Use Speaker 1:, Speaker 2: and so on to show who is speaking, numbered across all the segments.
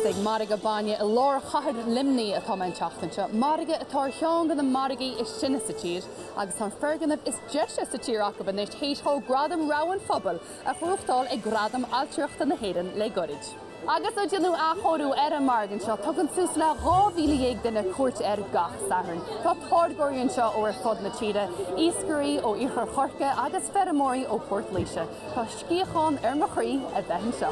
Speaker 1: Ag marga baine a lár chahad limní a táin teachtainse. Marga atá teangan na margaí is sinna sa tír, agus an ferganmh is deise sa tíach go is héithó gradam rawan fphobal a fuachtáil ag gradam altriachta na héan le gorid. Agus a dionú a chorú a margan seo, tugann sús le 2,000 duna cuairt gach saharn. Tá táirgóiríonn seo ó fod na tíre, íscarí ó ichar chorca agus feramóí ó Port Líse. Tá scíocháin mo chraí a bheithin seo.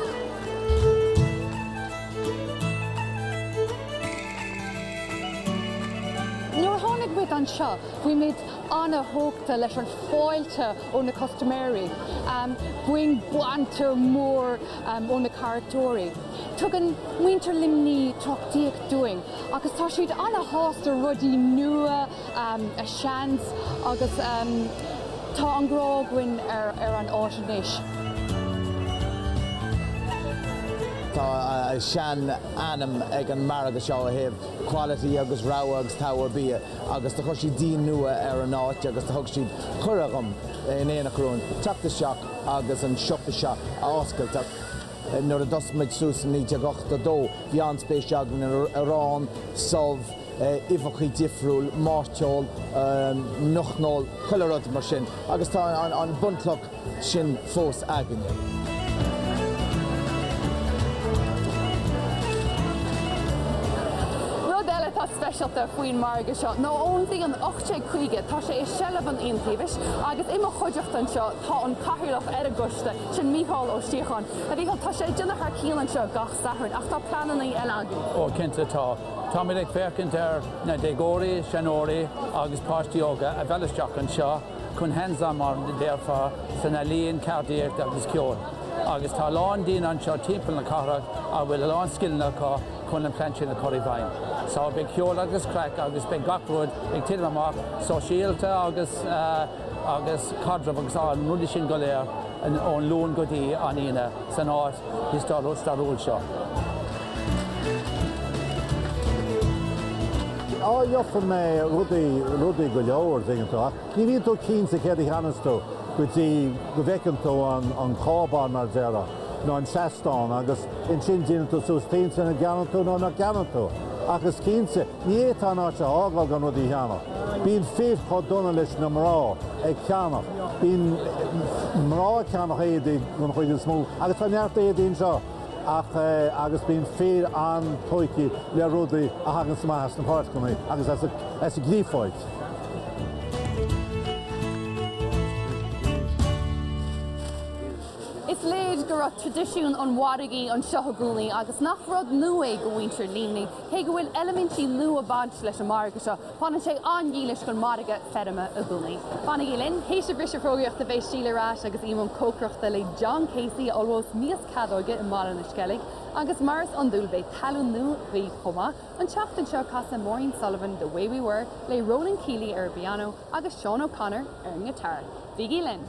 Speaker 1: Nuair tháinig muid an seo, bhí muid anna thógta leis an fáilte ó na customary, buin buanta mór ó na charactóirí. Tugann muintear limní trochtaíoch doing, agus tá siad anna hásta rudaí nua a seans agus tá an grághain ar an áisinéis.
Speaker 2: Tá sean anam ag an marga seo a hebh quality agus rá agus táha bí agus tá chuir si dí nua ar an áit agus tá thug siad churagam in éana chrún teachta seach agus an siopa seo a oscailteach. Nuair a dosmaid sús ní teagachta dó, bhí an spéisiach na arán, solh, ifachaí difriúil, máirteol, nuchnóil, chuilead mar sin, agus tá an buntlach sin fós aganne.
Speaker 1: Specialta faoin marga seo, nó óntaí an 85 tá sé is sellh an aontaobhais, agus imime chuideachtain seo tá an cathaoirleach ar agusta sin Mícheál ó Stíocháin. A bhí tá sé duna th cíalann seo gach saharn, ach tá plananaí eile agat.
Speaker 3: Ó cinnte tá. Tá mé ag fécinnt ar na dégóirí, seanóirí agus páistíoga a bheileisteach an seo chun hensam mar déirfá sanna líon cardiac agus ceol. Agus tá lán daoine an seo timpeall na carach a bhfuil lán scilna cá chun an plantin na choirí bhain. So big ceol agus crack agus big gachród ag tíir amach so síalta agus cadrah agus an rudi sin go léir ón lún gotaí an ine san áit starúil seo.
Speaker 4: Joffan mé rudaí go leabhar dingantá. Ní bhíonn tú 15 céadaí cheannastú go bhfeiceann tú an chábán mar dearach nó an seachtán agus in sin díanann tú sús 15 na geanann tú nó na geanann tú. Agus 15 ní étá ná se ágáil gan rudaí cheannach. Bíonn fih chó donna leis na mrá ag cheannach. Bíonn mrá ceannach éadaí gon chuid smó. Agus tá neart éadaín seo. Agus bíonn fér an tóici le rudaí a hagan smás na páirtcónaí agus as a gríomhfáid.
Speaker 1: Is léad go raibh tradiisiún an waragaí an seothagúnaí agus nach rud nua go bhaintear líanaí, cé go bhfuil elementí nua bant leis an marga seo, fanna sé angílis gon marga ferma a gúnaí. Fanna Linn, hééis sé bhris prógaíocht a bheith sílerás agus imam cócroachta le John Casey alwós míos cadóige in mar na skellig, agus mars an dúil bheith talú nu bhí chuma, an teachtain seo casa Maureen Sullivan The Way We Were le Ronan Keeley ar piano agus Sean O'Connor ar an guitar. Viggy Linn.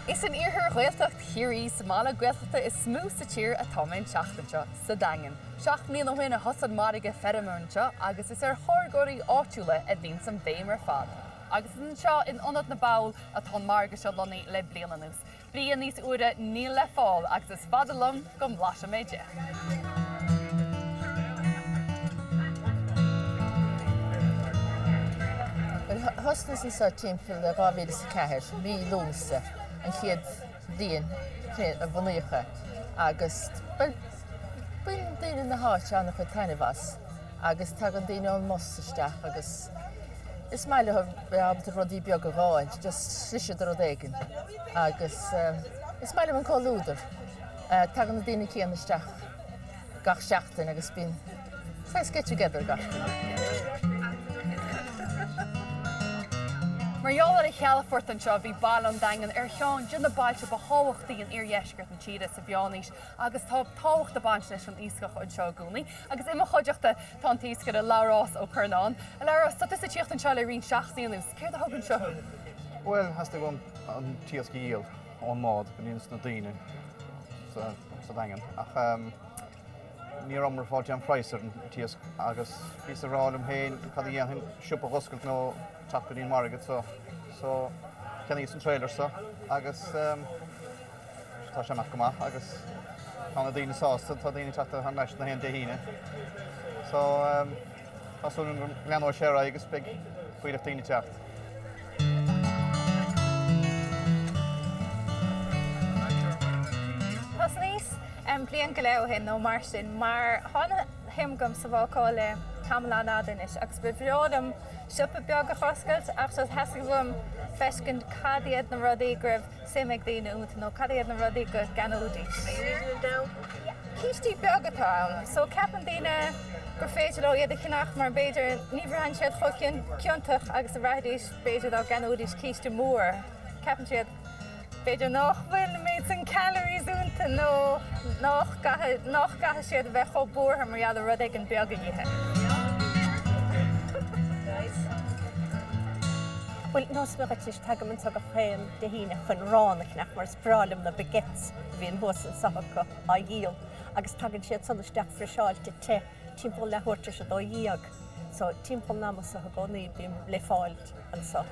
Speaker 1: Is an iarthar ghaeltacht hirí sa mála ghaeltachta is smú sa tír a támain teachtainse sa dagan. Seach mlíon amhain a hosad marga feramúnse agus is ar thorgóirí áitiúla a bhíonn san bhéim ar fad. Agus in seo in ionad na bail a tá marga seo lonaí le bliana nús. Blian níos uaire níl le fáil agus is fada lom go mlaise méide.
Speaker 5: Hosnas is a timppel a rávéidir sa ceathir, bhí lúsa. An chiad díon a bhanucha agus buin daine na háte anna chu tainehas agus tag an daine an mossisteach agus is meile ab de rodí beag a bháid, just sliisiad ar éigen agus is meile an cáúidir tag an daine céanisteach gach seachtain agus bín let's get together gach. Marall a chealafort an seo bhí bail an dagan ar teán duna bailte ba háhachtaí an iarhéisgurt an tíide sa bheánis agus tá táhacht a baint leis an íscach an seo gúnaí agus imime chuideachta tá tíosca a lárás ó Churnán. A lárás tá is a tíocht an seo le rion seaachtaíonús, céir a thugann seo?
Speaker 6: Well, has to go an tíosca íal ón mád go níos na daine sa dagan. Ach ní amar fáilte an Pricer tíos agus bhí a rálam héin cad dhéanaan siúpa hoscailt nó tapaín margad so ceanna san trailer sa agus tá sé meach go maith agus tána daoine sásta tá daoine teachta an leis na héon de híine. So tásún leanúir sé agus beag chuireach daoine teacht.
Speaker 7: Pas níos blian go lehin nó mar sin, mar tháina himgam sa bhácáile tamla nádan is agus be bhreádam siúpa beag a choscailt ach so heascam fescin cadiad na rudaí gribh simig daoine út nó cadiad na rudaí go ganúdaí. Cíistí beag atá, so ceapan daoine gur féidir ó iad a chinach mar beidir ní bhreain siad chun ciontach agus a bhreidís beidir á ganúdaís cíiste mór. Ceapan siad beidir nach bhfuil méid san calories únta nó nach gatha siad a bheith cho búrtha mar iad a rud ag an beag a dhíthe.
Speaker 8: Well, nos bheith tagamann a go chéim de híine chun ránach nach mar sprálim na baguettes bhíon bus an sahacha a díal agus tagann siad sonisteach freisáilte te timppó lethúirte se dó díag, so timppó namas a gcónaí bhím le fáilt an sa.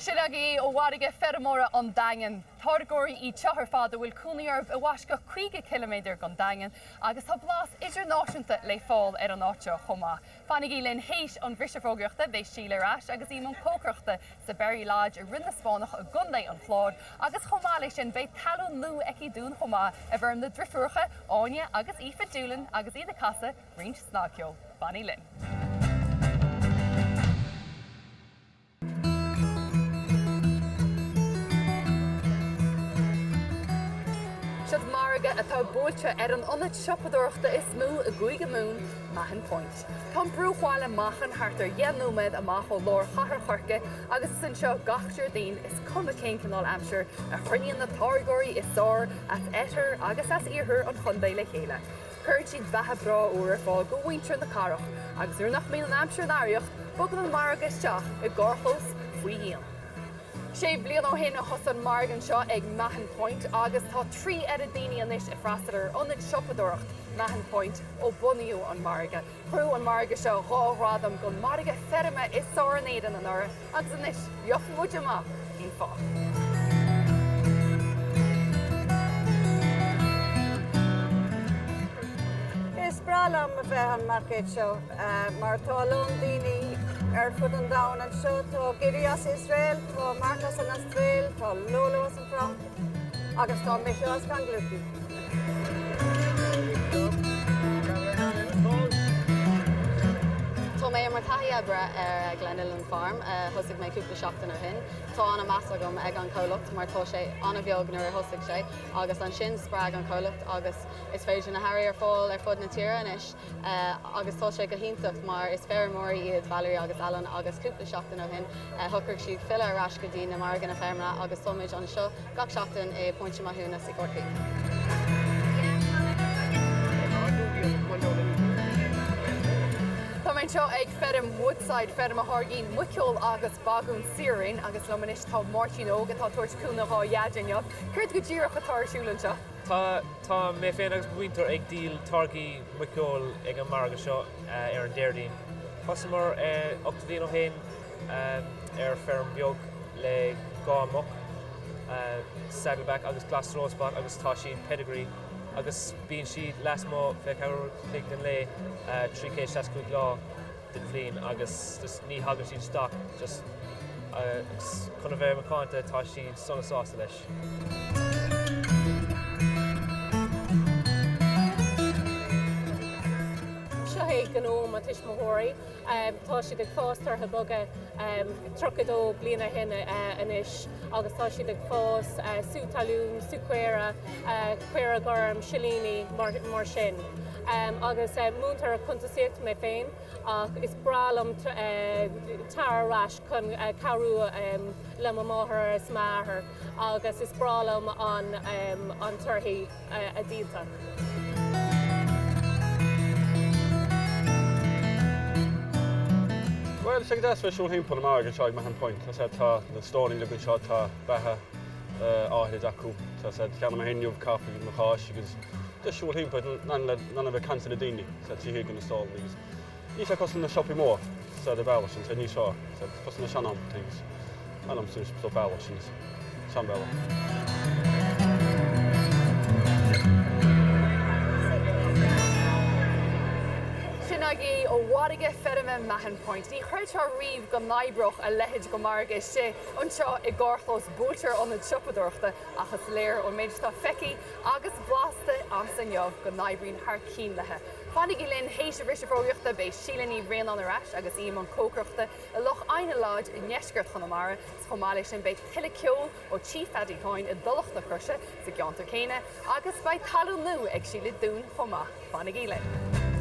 Speaker 1: Siadagaí ó bharige fermóra an daingan. Targóirí í teathar fada bhfuil cúnaíarb a bhaisce 5 km gan daingan agus tá blas idirnáisiúnta le fáil ar an áiteo chomá. Fannig í len héis an bhrisefógeachta bheith síle ras agus í man cócroachta sa Berry Lodge a rinne spánach a gundaí an chlád agus chomá lei sin bheith talún nú eici dún chomá a bharm na drifúcha, áine agus Aoife Dúlan agus iad a casa rint snácio. Fannig Linn. Marga atá búilte ar an ionad siopadúirta is mú a gcuige mún Mahon Point. Tá brúháile machchan hartar dhéanúméid amach ó lór chahar chorca agus san seo gachtir daoin is cuma cén canál amsir a chruiníonn na targóirí is sár as étar agus as iarthar an chundaí le chéile. Cuirt siad bheithe brá uair fáil go bhaintear na carach agus úr nach míon an amsir náiriocht bogad an Marga isteach i gcóthos faoi dhéan. Sé blian ó hin a thosan Margan seo ag Mahon Point agus tá 3 daoine anis i freistar ionad siopadúireacht Mahon Point ó bunaíú an Marga. Chrú an Marga seo ráhrádam go Marga ferime is sáirnéad an ára agus anis bheoch muid amach in fá.
Speaker 9: Is bralam a bheith an marcéid seo mar tá lón daoine ar fud an dain an seo tá Giri as Israel, tá Marcas an Austrail, tá Lolo as an Frank agus tá Michael as gan Glupi.
Speaker 10: Tá mé mar taithí ebre ar Glenillan Farm, thosaigh mé cúpla seachtain ar hin. Tá anna measa agam ag an comhlacht mar tá sé anna bheag nuair thosaigh sé, agus an sin sprág an comhlacht agus is féidir na hairí ar fáil ar fud na tíre inis, agus tá sé go híntacht mar is fear mór iad Valerie agus Alan agus cúpla seachtain ar hin, thucaigh siad fille arás go dtí na Margan na Fermna agus toméid an seo gach seachtain i Pointe Mathúna sa Corcaigh.
Speaker 1: Tá main seo ag ferm Woodside ferm a Hargín muiciol agus bagún sirin agus lomanis tá Martin óga tá tuairtúna á iadinneoh. Cuirt go ddíireach a tarsúlann seo?
Speaker 11: Tá mé féin agus buintear ag díal targaí muiciol ag an Marga seo ar an déirdín. Thosamar 8 bliain ó hain ar ferm beag le gámach, Saddleback agus Glasrosbach agus tá sin pedigree. Agus bíonn siad lasmó bheith chabhar den le 360 lá den bhliain agus ní hagann siad stoc, just chuna bheith macánta tá siad sonna sásta leis.
Speaker 8: Seo gnom a tuismóirí, tá siad ag fástar a boga trocadó bliana hinne inis, agus tá siad ag fás sútalún, súcuéire, cuéire gorm, silíní mar sin. Agus múntar a chuntasíocht mé féin, ach is bralam tarrás chun carú le máthair is máthair, agus is bralam an turthaí a díalta.
Speaker 12: Well, sé dás bheith siúil himp an Marga seo ag Mahon Point, tá na stóí le go seo tá bethe áthid acu. Tá ceanna mar hinniuh cafa na cháis agus de siúil himpa nana bheith cansa na daoine sa tí higann na stáil agus. Ní fe cosna na siopaí mór sa de bhela sin, sa ní seo, sa cosna na seanam things. Anam sin so bhela sin, sean bhela.
Speaker 1: Sinagi ó bhhaige ferime Mahon Point. Ní chuirtear riomh go naibroch a lehéid go marga sé anseo I gcóirlós bútear an na siopadúirta achas léir ó méid tá feici agus blásta an sanneamh go naibríonn thar cín lethe. Fannig I linn hééis a risse fróíochta bei sílaní réan an arás agus íon cócroachta a loch aine láid I neisgurt chunamara chomáile sin bei tiile ceol ó tífadí cháin I dulach na cruise sa ceantar céine agus bei talú nu ag síle dún chomá. Fannig I linn.